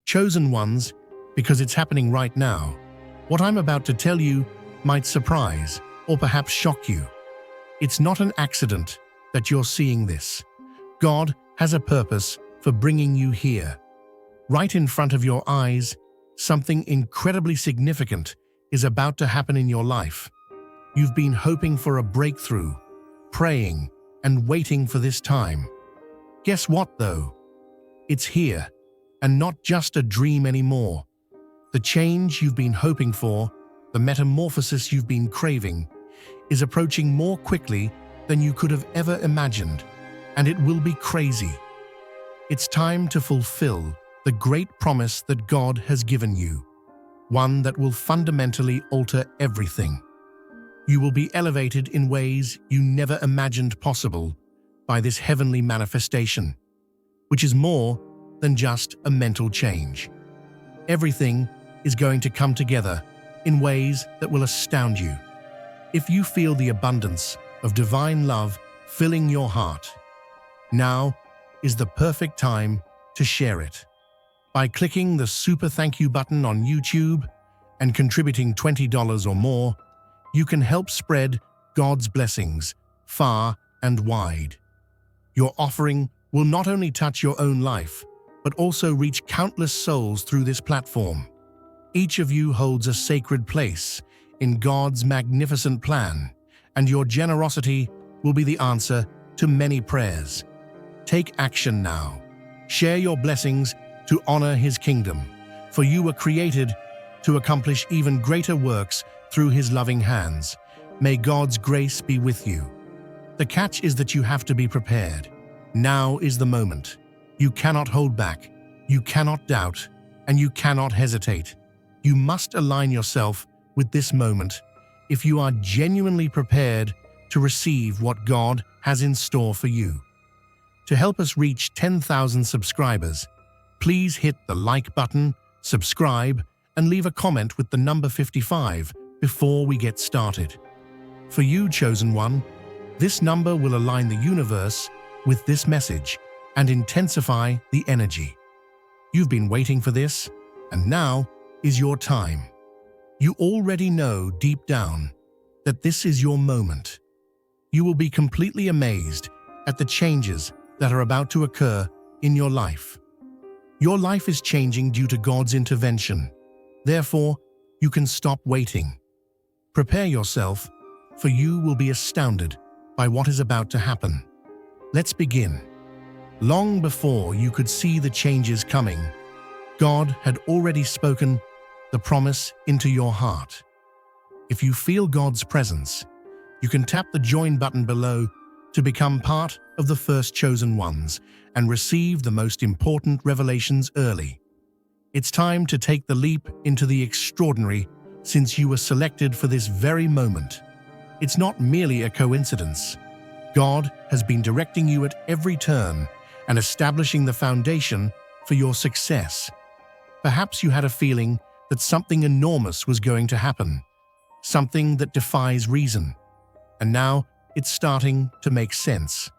Chosen ones, because it's happening right now. What I'm about to tell you might surprise or perhaps shock you. It's not an accident that you're seeing this. God has a purpose for bringing you here. Right in front of your eyes, something incredibly significant is about to happen in your life. You've been hoping for a breakthrough, praying, and waiting for this time. Guess what, though? It's here, and not just a dream anymore. The change you've been hoping for, the metamorphosis you've been craving, is approaching more quickly than you could have ever imagined, and it will be crazy. It's time to fulfill the great promise that God has given you, one that will fundamentally alter everything. You will be elevated in ways you never imagined possible by this heavenly manifestation, which is more than just a mental change. Everything is going to come together in ways that will astound you. If you feel the abundance of divine love filling your heart, now is the perfect time to share it. By clicking the super thank you button on YouTube and contributing $20 or more, you can help spread God's blessings far and wide. Your offering will not only touch your own life, but also reach countless souls through this platform. Each of you holds a sacred place in God's magnificent plan, and your generosity will be the answer to many prayers. Take action now. Share your blessings to honor His kingdom, for you were created to accomplish even greater works through His loving hands. May God's grace be with you. The catch is that you have to be prepared. Now is the moment. You cannot hold back, you cannot doubt, and you cannot hesitate. You must align yourself with this moment if you are genuinely prepared to receive what God has in store for you. To help us reach 10,000 subscribers, please hit the like button, subscribe, and leave a comment with the number 55 before we get started. For you, chosen one, this number will align the universe with this message and intensify the energy. You've been waiting for this, and now is your time. You already know deep down that this is your moment. You will be completely amazed at the changes that are about to occur in your life. Your life is changing due to God's intervention. Therefore, you can stop waiting. Prepare yourself, for you will be astounded by what is about to happen. Let's begin. Long before you could see the changes coming, God had already spoken the promise into your heart. If you feel God's presence, you can tap the join button below to become part of the first chosen ones and receive the most important revelations early. It's time to take the leap into the extraordinary, since you were selected for this very moment. It's not merely a coincidence. God has been directing you at every turn and establishing the foundation for your success. Perhaps you had a feeling that something enormous was going to happen, something that defies reason, and now it's starting to make sense.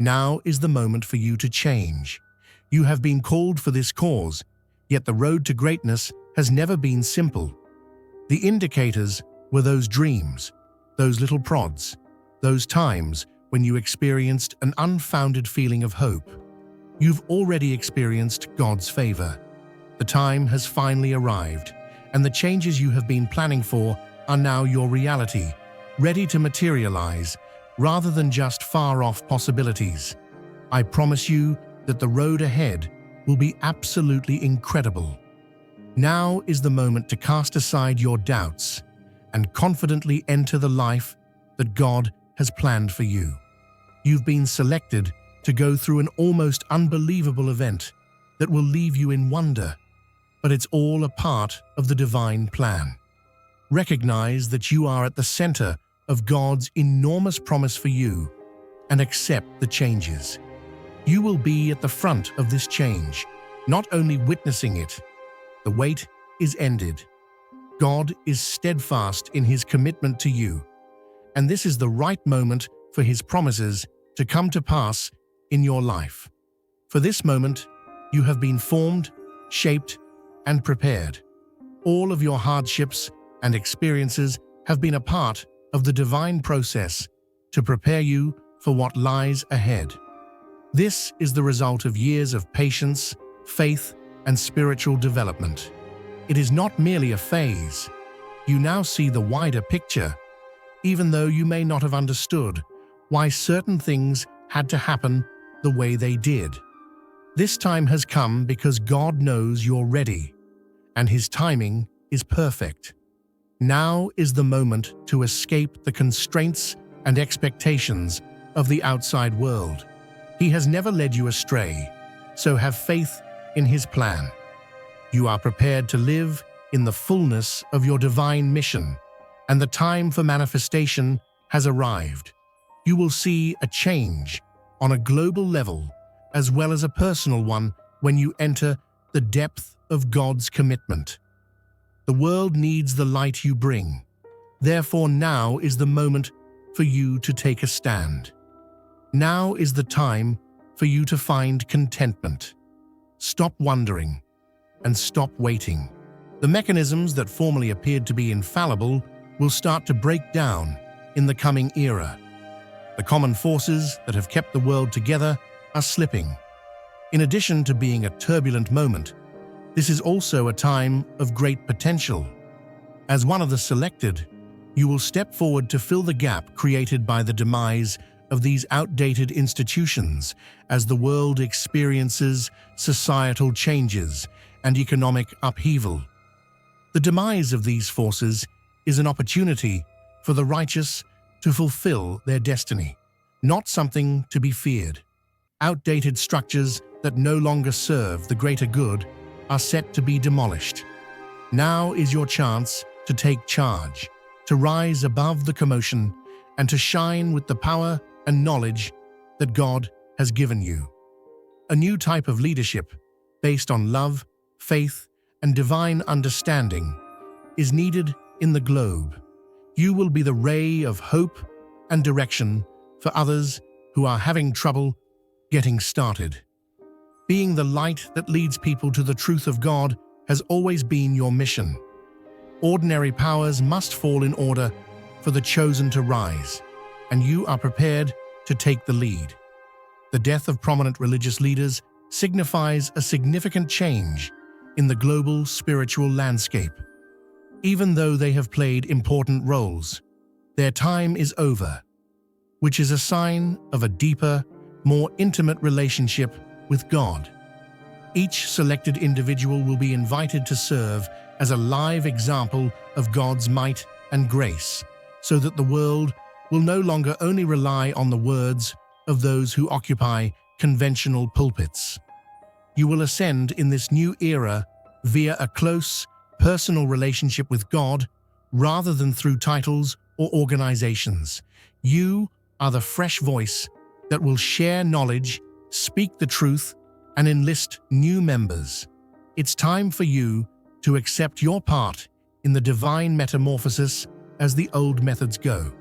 Now is the moment for you to change. You have been called for this cause, yet the road to greatness has never been simple. The indicators were those dreams, those little prods, those times when you experienced an unfounded feeling of hope. You've already experienced God's favor. The time has finally arrived, and the changes you have been planning for are now your reality, ready to materialize, rather than just far-off possibilities. I promise you that the road ahead will be absolutely incredible. Now is the moment to cast aside your doubts and confidently enter the life that God has planned for you. You've been selected to go through an almost unbelievable event that will leave you in wonder, but it's all a part of the divine plan. Recognize that you are at the center of God's enormous promise for you and accept the changes. You will be at the front of this change, not only witnessing it. The wait is ended. God is steadfast in His commitment to you, and this is the right moment for His promises to come to pass in your life. For this moment, you have been formed shaped, and prepared. All of your hardships and experiences have been a part of the divine process to prepare you for what lies ahead. This is the result of years of patience, faith, and spiritual development. It is not merely a phase. You now see the wider picture, even though you may not have understood why certain things had to happen the way they did. This time has come because God knows you're ready, and His timing is perfect. Now is the moment to escape the constraints and expectations of the outside world. He has never led you astray, so have faith in His plan. You are prepared to live in the fullness of your divine mission, and the time for manifestation has arrived. You will see a change on a global level as well as a personal one when you enter the depth of God's commitment. The world needs the light you bring. Therefore, now is the moment for you to take a stand. Now is the time for you to find contentment. Stop wondering and stop waiting. The mechanisms that formerly appeared to be infallible will start to break down in the coming era. The common forces that have kept the world together are slipping. In addition to being a turbulent moment, this is also a time of great potential. As one of the selected, you will step forward to fill the gap created by the demise of these outdated institutions as the world experiences societal changes and economic upheaval. The demise of these forces is an opportunity for the righteous to fulfill their destiny, not something to be feared. Outdated structures that no longer serve the greater good are set to be demolished. Now is your chance to take charge, to rise above the commotion, and to shine with the power and knowledge that God has given you. A new type of leadership, based on love, faith, and divine understanding, is needed in the globe. You will be the ray of hope and direction for others who are having trouble getting started. Being the light that leads people to the truth of God has always been your mission. Ordinary powers must fall in order for the chosen to rise, and you are prepared to take the lead. The death of prominent religious leaders signifies a significant change in the global spiritual landscape. Even though they have played important roles, their time is over, which is a sign of a deeper, more intimate relationship with God. Each selected individual will be invited to serve as a live example of God's might and grace, so that the world will no longer only rely on the words of those who occupy conventional pulpits. You will ascend in this new era via a close, personal relationship with God rather than through titles or organizations. You are the fresh voice that will share knowledge, speak the truth, and enlist new members. It's time for you to accept your part in the divine metamorphosis as the old methods go.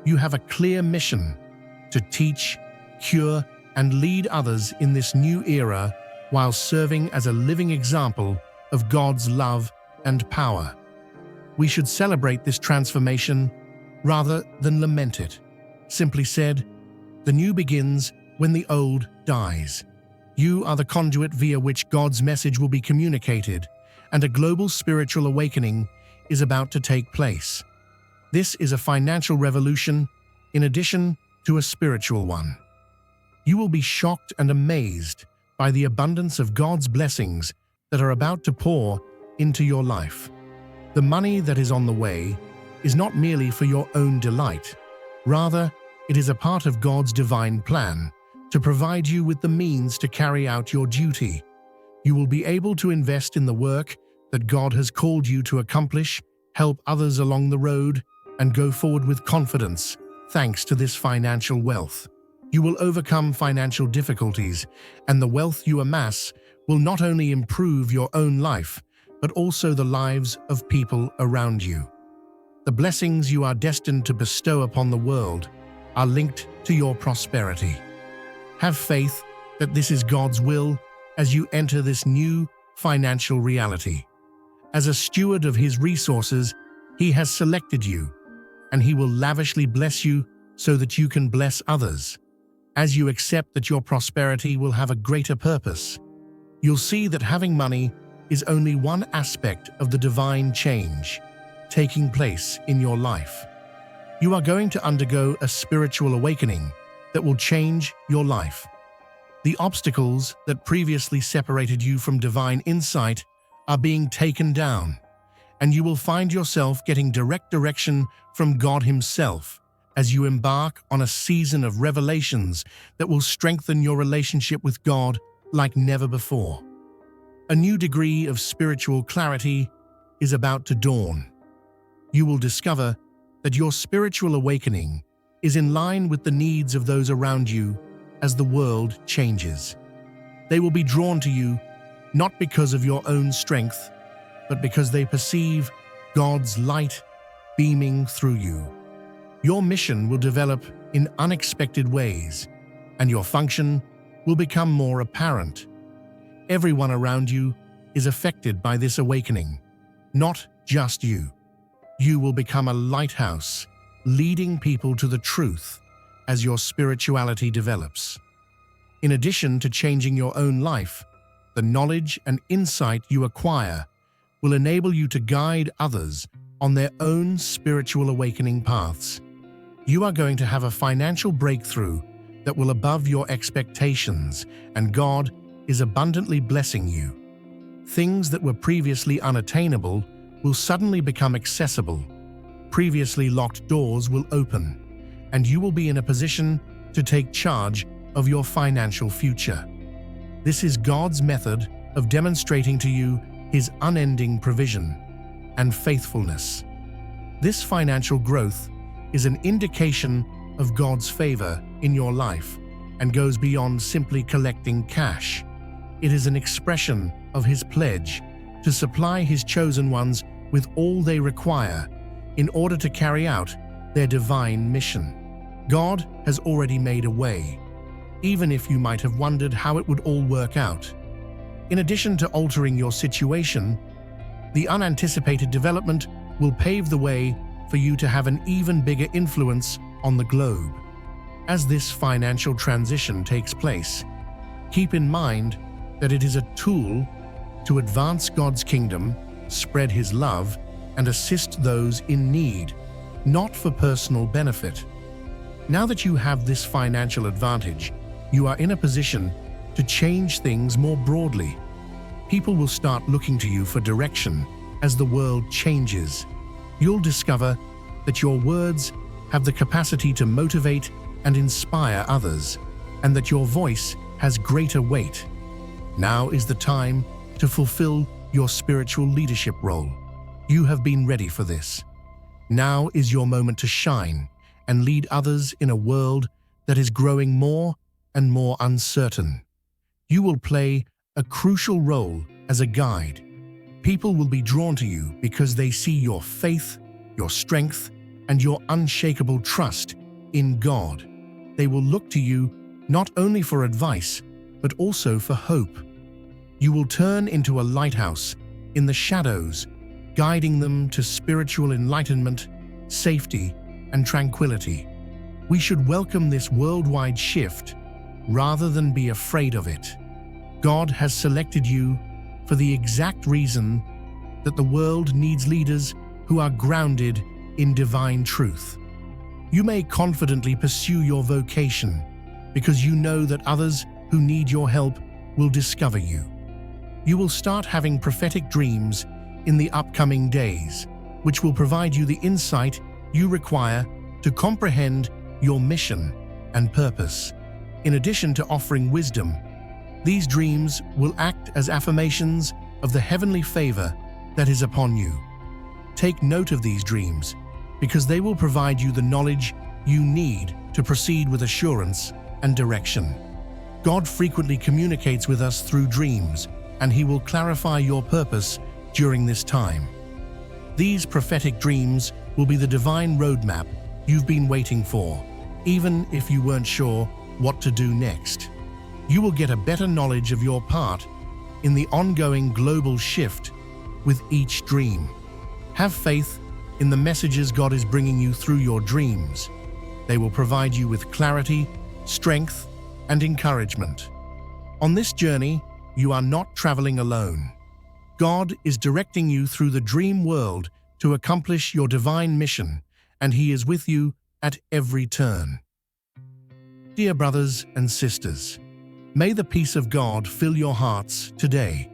You have a clear mission to teach, cure, and lead others in this new era while serving as a living example of God's love and power. We should celebrate this transformation rather than lament it. Simply said, the new begins when the old dies. You are the conduit via which God's message will be communicated, and a global spiritual awakening is about to take place. This is a financial revolution in addition to a spiritual one. You will be shocked and amazed by the abundance of God's blessings that are about to pour into your life. The money that is on the way is not merely for your own delight. Rather, it is a part of God's divine plan to provide you with the means to carry out your duty. You will be able to invest in the work that God has called you to accomplish, help others along the road, and go forward with confidence thanks to this financial wealth. You will overcome financial difficulties, and the wealth you amass will not only improve your own life, but also the lives of people around you. The blessings you are destined to bestow upon the world are linked to your prosperity. Have faith that this is God's will as you enter this new financial reality. As a steward of His resources, He has selected you, and He will lavishly bless you so that you can bless others. As you accept that your prosperity will have a greater purpose, you'll see that having money is only one aspect of the divine change taking place in your life. You are going to undergo a spiritual awakening that will change your life. The obstacles that previously separated you from divine insight are being taken down, and you will find yourself getting direct direction from God Himself as you embark on a season of revelations that will strengthen your relationship with God like never before. A new degree of spiritual clarity is about to dawn. You will discover that your spiritual awakening is in line with the needs of those around you as the world changes. They will be drawn to you not because of your own strength, but because they perceive God's light beaming through you. Your mission will develop in unexpected ways, and your function will become more apparent. Everyone around you is affected by this awakening, not just you. You will become a lighthouse, leading people to the truth as your spirituality develops. In addition to changing your own life, the knowledge and insight you acquire will enable you to guide others on their own spiritual awakening paths. You are going to have a financial breakthrough that will above your expectations, and God is abundantly blessing you. Things that were previously unattainable will suddenly become accessible. Previously locked doors will open, and you will be in a position to take charge of your financial future. This is God's method of demonstrating to you His unending provision and faithfulness. This financial growth is an indication of God's favor in your life and goes beyond simply collecting cash. It is an expression of His pledge to supply His chosen ones with all they require in order to carry out their divine mission. God has already made a way, even if you might have wondered how it would all work out. In addition to altering your situation, the unanticipated development will pave the way for you to have an even bigger influence on the globe. As this financial transition takes place, keep in mind that it is a tool to advance God's kingdom, spread His love, and assist those in need, not for personal benefit. Now that you have this financial advantage, you are in a position to change things more broadly. People will start looking to you for direction as the world changes. You'll discover that your words have the capacity to motivate and inspire others, and that your voice has greater weight. Now is the time to fulfill your spiritual leadership role. You have been ready for this. Now is your moment to shine and lead others in a world that is growing more and more uncertain. You will play a crucial role as a guide. People will be drawn to you because they see your faith, your strength, and your unshakable trust in God. They will look to you not only for advice, but also for hope. You will turn into a lighthouse in the shadows, guiding them to spiritual enlightenment, safety, and tranquility. We should welcome this worldwide shift rather than be afraid of it. God has selected you for the exact reason that the world needs leaders who are grounded in divine truth. You may confidently pursue your vocation because you know that others who need your help will discover you. You will start having prophetic dreams in the upcoming days, which will provide you the insight you require to comprehend your mission and purpose. In addition to offering wisdom, these dreams will act as affirmations of the heavenly favor that is upon you. Take note of these dreams, because they will provide you the knowledge you need to proceed with assurance and direction. God frequently communicates with us through dreams, and He will clarify your purpose during this time. These prophetic dreams will be the divine roadmap you've been waiting for, even if you weren't sure what to do next. You will get a better knowledge of your part in the ongoing global shift with each dream. Have faith in the messages God is bringing you through your dreams. They will provide you with clarity, strength, and encouragement. On this journey, you are not traveling alone. God is directing you through the dream world to accomplish your divine mission, and He is with you at every turn. Dear brothers and sisters, may the peace of God fill your hearts today.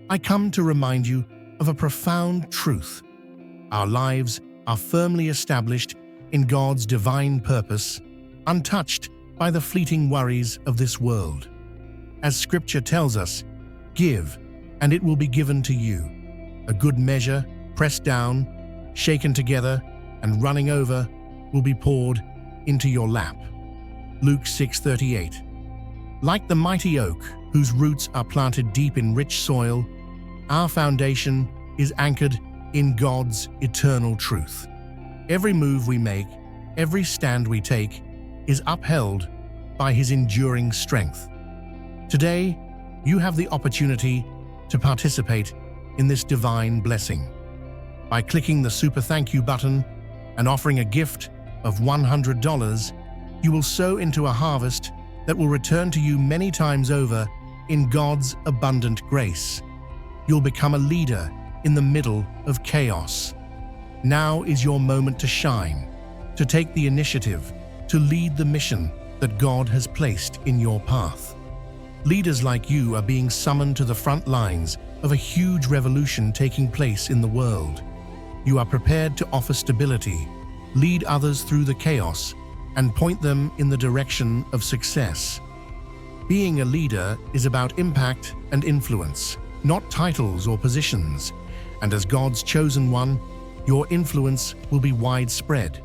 I come to remind you of a profound truth. Our lives are firmly established in God's divine purpose, untouched by the fleeting worries of this world. As Scripture tells us, give, and it will be given to you. A good measure, pressed down, shaken together, and running over, will be poured into your lap. Luke 6:38. Like the mighty oak, whose roots are planted deep in rich soil, our foundation is anchored in God's eternal truth. Every move we make, every stand we take, is upheld by His enduring strength. Today, you have the opportunity to participate in this divine blessing. By clicking the Super Thank You button and offering a gift of $100, you will sow into a harvest that will return to you many times over in God's abundant grace. You'll become a leader in the middle of chaos. Now is your moment to shine, to take the initiative, to lead the mission that God has placed in your path. Leaders like you are being summoned to the front lines of a huge revolution taking place in the world. You are prepared to offer stability, lead others through the chaos, and point them in the direction of success. Being a leader is about impact and influence, not titles or positions. And as God's chosen one, your influence will be widespread.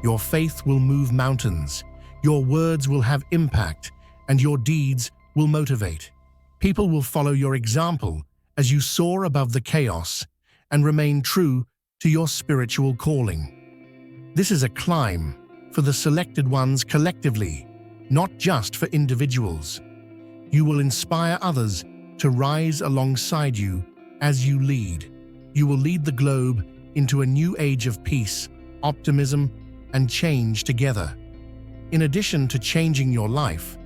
Your faith will move mountains, your words will have impact, and your deeds will motivate. People will follow your example as you soar above the chaos and remain true to your spiritual calling. This is a climb for the selected ones collectively, not just for individuals. You will inspire others to rise alongside you as you lead. You will lead the globe into a new age of peace, optimism, and change together. In addition to changing your life,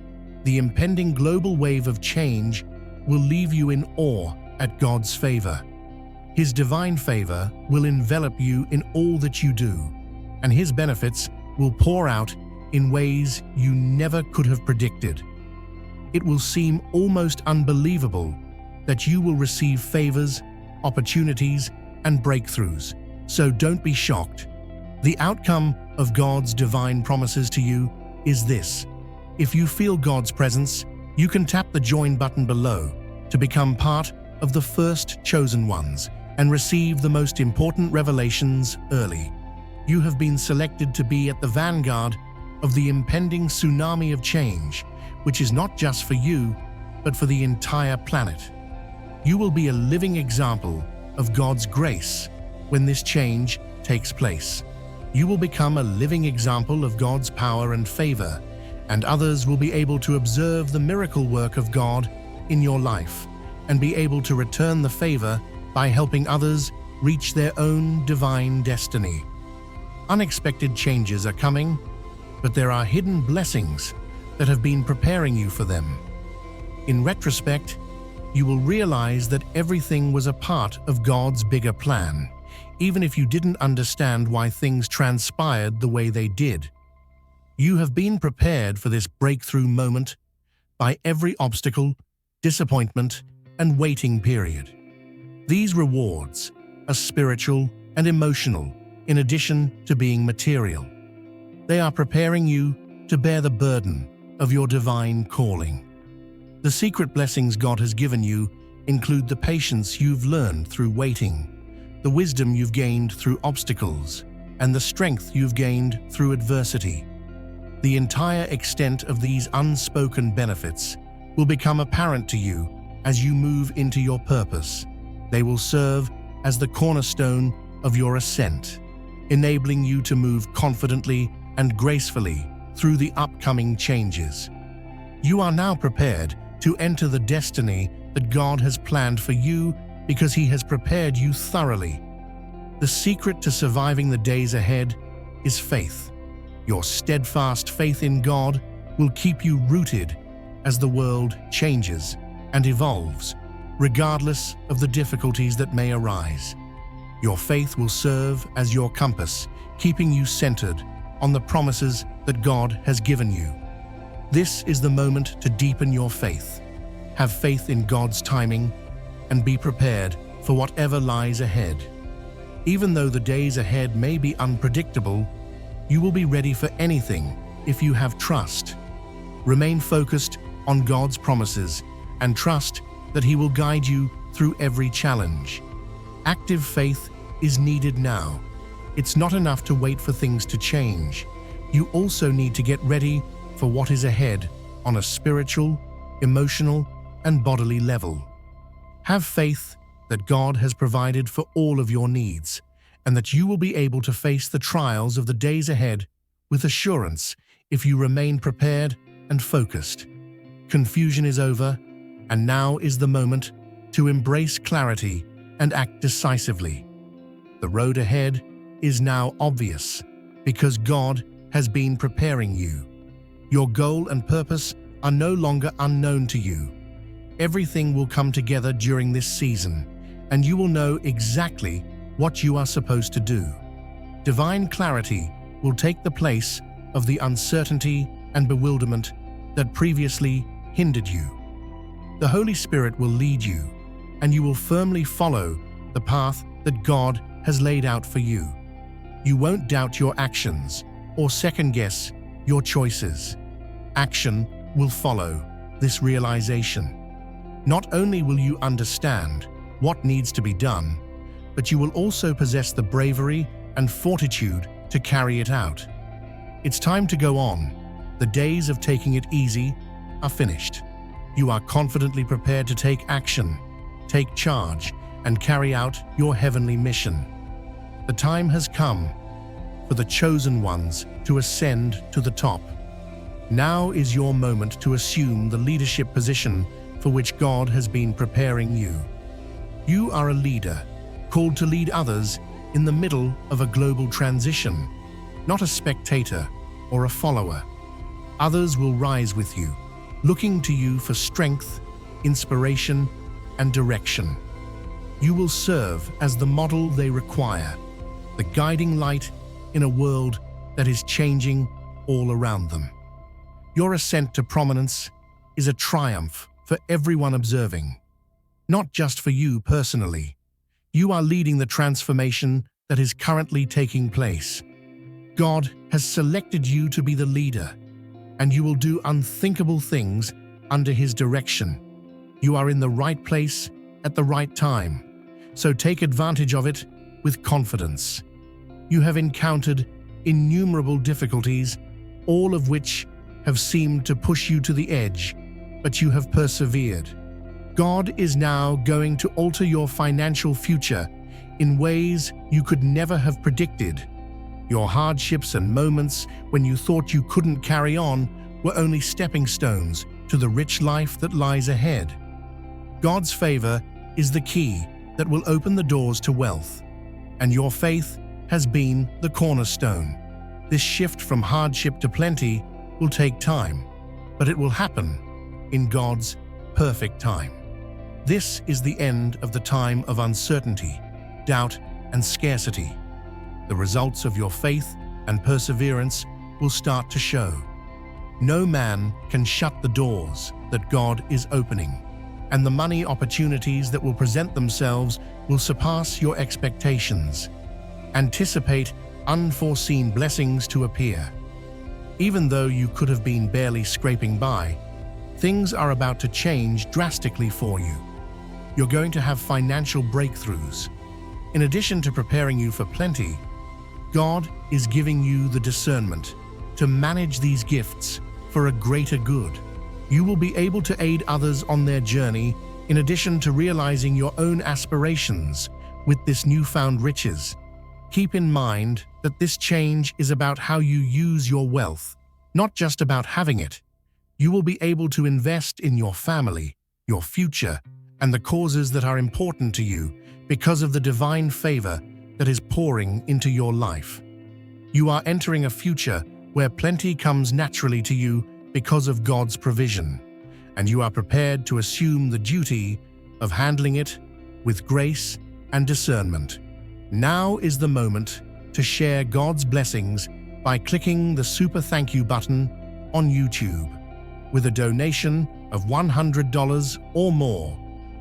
the impending global wave of change will leave you in awe at God's favor. His divine favor will envelop you in all that you do, and His benefits will pour out in ways you never could have predicted. It will seem almost unbelievable that you will receive favors, opportunities, and breakthroughs. So don't be shocked. The outcome of God's divine promises to you is this. If you feel God's presence, you can tap the join button below to become part of the first chosen ones and receive the most important revelations early. You have been selected to be at the vanguard of the impending tsunami of change, which is not just for you, but for the entire planet. You will be a living example of God's grace when this change takes place. You will become a living example of God's power and favor, and others will be able to observe the miracle work of God in your life and be able to return the favor by helping others reach their own divine destiny. Unexpected changes are coming, but there are hidden blessings that have been preparing you for them. In retrospect, you will realize that everything was a part of God's bigger plan, even if you didn't understand why things transpired the way they did. You have been prepared for this breakthrough moment by every obstacle, disappointment, and waiting period. These rewards are spiritual and emotional, in addition to being material. They are preparing you to bear the burden of your divine calling. The secret blessings God has given you include the patience you've learned through waiting, the wisdom you've gained through obstacles, and the strength you've gained through adversity. The entire extent of these unspoken benefits will become apparent to you as you move into your purpose. They will serve as the cornerstone of your ascent, enabling you to move confidently and gracefully through the upcoming changes. You are now prepared to enter the destiny that God has planned for you because He has prepared you thoroughly. The secret to surviving the days ahead is faith. Your steadfast faith in God will keep you rooted as the world changes and evolves, regardless of the difficulties that may arise. Your faith will serve as your compass, keeping you centered on the promises that God has given you. This is the moment to deepen your faith. Have faith in God's timing and be prepared for whatever lies ahead. Even though the days ahead may be unpredictable, you will be ready for anything if you have trust. Remain focused on God's promises and trust that He will guide you through every challenge. Active faith is needed now. It's not enough to wait for things to change. You also need to get ready for what is ahead on a spiritual, emotional, and bodily level. Have faith that God has provided for all of your needs and that you will be able to face the trials of the days ahead with assurance if you remain prepared and focused. Confusion is over, and now is the moment to embrace clarity and act decisively. The road ahead is now obvious because God has been preparing you. Your goal and purpose are no longer unknown to you. Everything will come together during this season, and you will know exactly what you are supposed to do. Divine clarity will take the place of the uncertainty and bewilderment that previously hindered you. The Holy Spirit will lead you, and you will firmly follow the path that God has laid out for you. You won't doubt your actions or second-guess your choices. Action will follow this realization. Not only will you understand what needs to be done, but you will also possess the bravery and fortitude to carry it out. It's time to go on. The days of taking it easy are finished. You are confidently prepared to take action, take charge, and carry out your heavenly mission. The time has come for the chosen ones to ascend to the top. Now is your moment to assume the leadership position for which God has been preparing you. You are a leader, called to lead others in the middle of a global transition, not a spectator or a follower. Others will rise with you, looking to you for strength, inspiration, and direction. You will serve as the model they require, the guiding light in a world that is changing all around them. Your ascent to prominence is a triumph for everyone observing, not just for you personally. You are leading the transformation that is currently taking place. God has selected you to be the leader, and you will do unthinkable things under His direction. You are in the right place at the right time, so take advantage of it with confidence. You have encountered innumerable difficulties, all of which have seemed to push you to the edge, but you have persevered. God is now going to alter your financial future in ways you could never have predicted. Your hardships and moments when you thought you couldn't carry on were only stepping stones to the rich life that lies ahead. God's favor is the key that will open the doors to wealth, and your faith has been the cornerstone. This shift from hardship to plenty will take time, but it will happen in God's perfect time. This is the end of the time of uncertainty, doubt, and scarcity. The results of your faith and perseverance will start to show. No man can shut the doors that God is opening, and the money opportunities that will present themselves will surpass your expectations. Anticipate unforeseen blessings to appear. Even though you could have been barely scraping by, things are about to change drastically for you. You're going to have financial breakthroughs. In addition to preparing you for plenty, God is giving you the discernment to manage these gifts for a greater good. You will be able to aid others on their journey in addition to realizing your own aspirations with this newfound riches. Keep in mind that this change is about how you use your wealth, not just about having it. You will be able to invest in your family, your future, and the causes that are important to you because of the divine favor that is pouring into your life. You are entering a future where plenty comes naturally to you because of God's provision, and you are prepared to assume the duty of handling it with grace and discernment. Now is the moment to share God's blessings by clicking the Super Thank You button on YouTube. With a donation of $100 or more,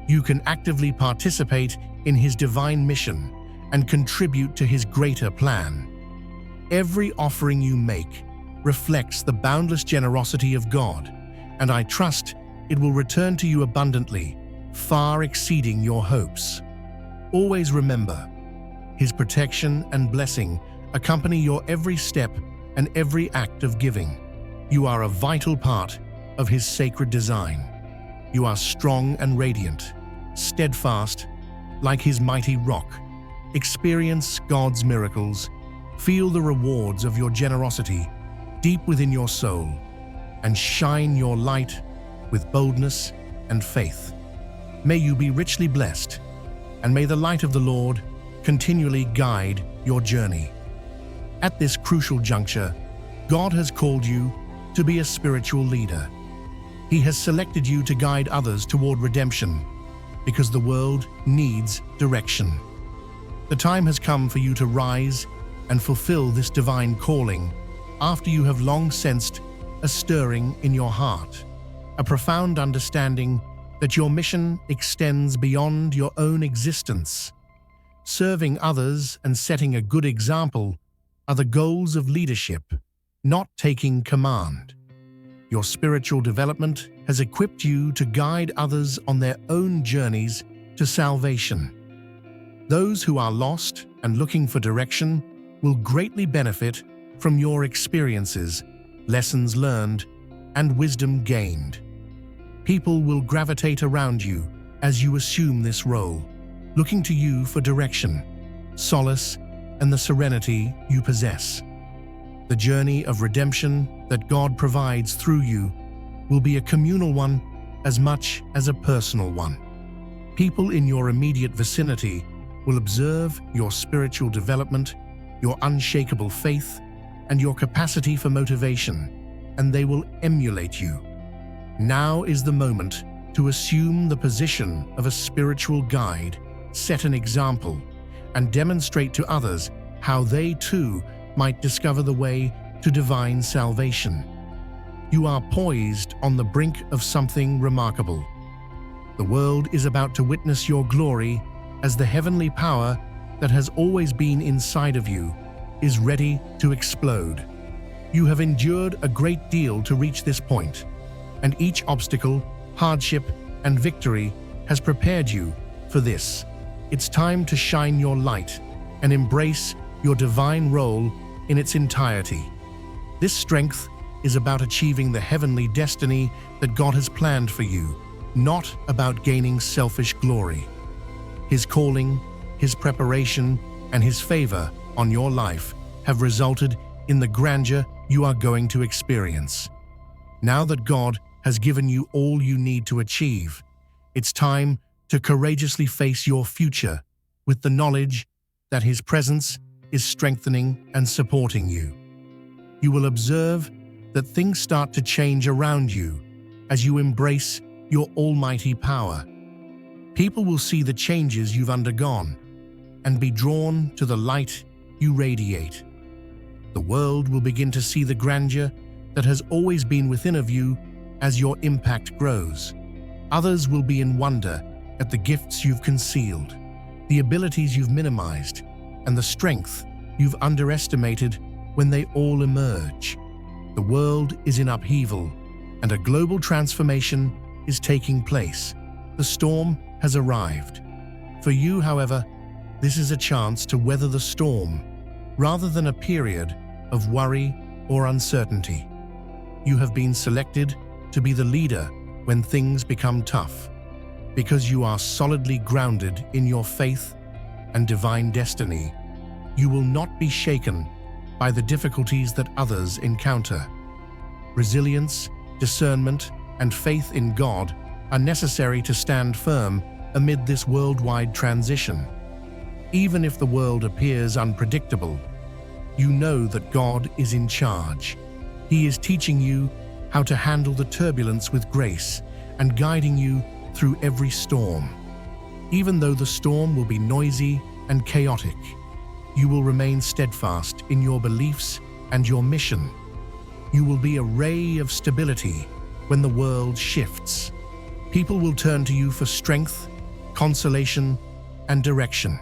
you can actively participate in His divine mission and contribute to His greater plan. Every offering you make reflects the boundless generosity of God, and I trust it will return to you abundantly, far exceeding your hopes. Always remember, His protection and blessing accompany your every step and every act of giving. You are a vital part of His sacred design. You are strong and radiant, steadfast like His mighty rock. Experience God's miracles, feel the rewards of your generosity deep within your soul, and shine your light with boldness and faith. May you be richly blessed, and may the light of the Lord continually guide your journey. At this crucial juncture, God has called you to be a spiritual leader. He has selected you to guide others toward redemption because the world needs direction. The time has come for you to rise and fulfill this divine calling after you have long sensed a stirring in your heart, a profound understanding that your mission extends beyond your own existence. Serving others and setting a good example are the goals of leadership, not taking command. Your spiritual development has equipped you to guide others on their own journeys to salvation. Those who are lost and looking for direction will greatly benefit from your experiences, lessons learned, and wisdom gained. People will gravitate around you as you assume this role, looking to you for direction, solace, and the serenity you possess. The journey of redemption that God provides through you will be a communal one as much as a personal one. People in your immediate vicinity will observe your spiritual development, your unshakable faith, and your capacity for motivation, and they will emulate you. Now is the moment to assume the position of a spiritual guide, set an example, and demonstrate to others how they too might discover the way to divine salvation. You are poised on the brink of something remarkable. The world is about to witness your glory as the heavenly power that has always been inside of you is ready to explode. You have endured a great deal to reach this point, and each obstacle, hardship, and victory has prepared you for this. It's time to shine your light and embrace your divine role in its entirety. This strength is about achieving the heavenly destiny that God has planned for you, not about gaining selfish glory. His calling, His preparation, and His favor on your life have resulted in the grandeur you are going to experience. Now that God has given you all you need to achieve, it's time to courageously face your future with the knowledge that His presence is strengthening and supporting you. You will observe that things start to change around you as you embrace your almighty power. People will see the changes you've undergone and be drawn to the light you radiate. The world will begin to see the grandeur that has always been within of you as your impact grows. Others will be in wonder at the gifts you've concealed, the abilities you've minimized, and the strength you've underestimated when they all emerge. The world is in upheaval, and a global transformation is taking place. The storm has arrived. For you, however, this is a chance to weather the storm, rather than a period of worry or uncertainty. You have been selected to be the leader when things become tough, because you are solidly grounded in your faith and divine destiny. You will not be shaken by the difficulties that others encounter. Resilience, discernment, and faith in God are necessary to stand firm amid this worldwide transition. Even if the world appears unpredictable, you know that God is in charge. He is teaching you how to handle the turbulence with grace and guiding you through every storm. Even though the storm will be noisy and chaotic, you will remain steadfast in your beliefs and your mission. You will be a ray of stability when the world shifts. People will turn to you for strength, consolation, and direction.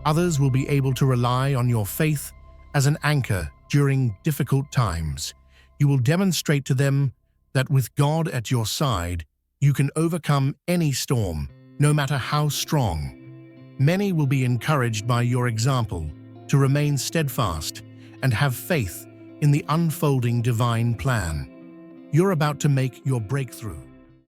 Others will be able to rely on your faith as an anchor during difficult times. You will demonstrate to them that with God at your side, you can overcome any storm, no matter how strong. Many will be encouraged by your example to remain steadfast and have faith in the unfolding divine plan. You're about to make your breakthrough.